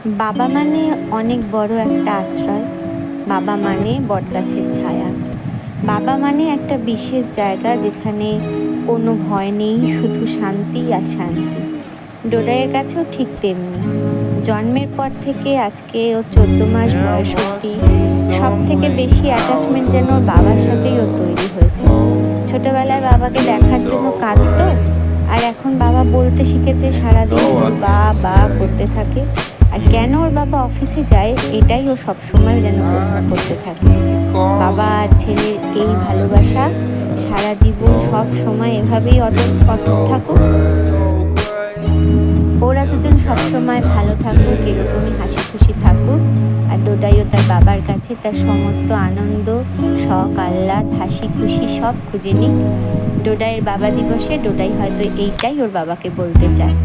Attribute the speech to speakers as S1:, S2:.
S1: বাবা মানে অনেক বড় একটা আশ্রয়। বাবা মানে বটগাছের ছায়া। বাবা মানে একটা বিশেষ জায়গা যেখানে কোনো ভয় নেই, শুধু শান্তি আর শান্তি। ডোডাইয়ের কাছেও ঠিক তেমনি। জন্মের পর থেকে আজকে ওর 14 মাস বয়স অবধি সব থেকে বেশি অ্যাটাচমেন্ট যেন ওর বাবার সাথেই ওর তৈরি হয়েছে। ছোটবেলায় বাবাকে দেখার জন্য কাঁদতো, আর এখন বাবা বলতে শিখেছে, সারাদিন শুধু বা বা করতে থাকে। আর কেন ওর বাবা অফিসে যায় এটাই ও সবসময় যেন প্রশ্ন করতে থাকে। বাবা আর ছেলের এই ভালোবাসা সারা জীবন সব সময় এভাবেই অটুট থাকুক। ওরা দুজন সবসময় ভালো থাকুক, এরকমই হাসি খুশি থাকুক। আর ডোডাইও তার বাবার কাছে তার সমস্ত আনন্দ, শখ, আহ্লাদ, হাসি খুশি সব খুঁজে নিক। ডোডাইয়ের বাবা দিবসে ডোডাই হয়তো এইটাই ওর বাবাকে বলতে চায়।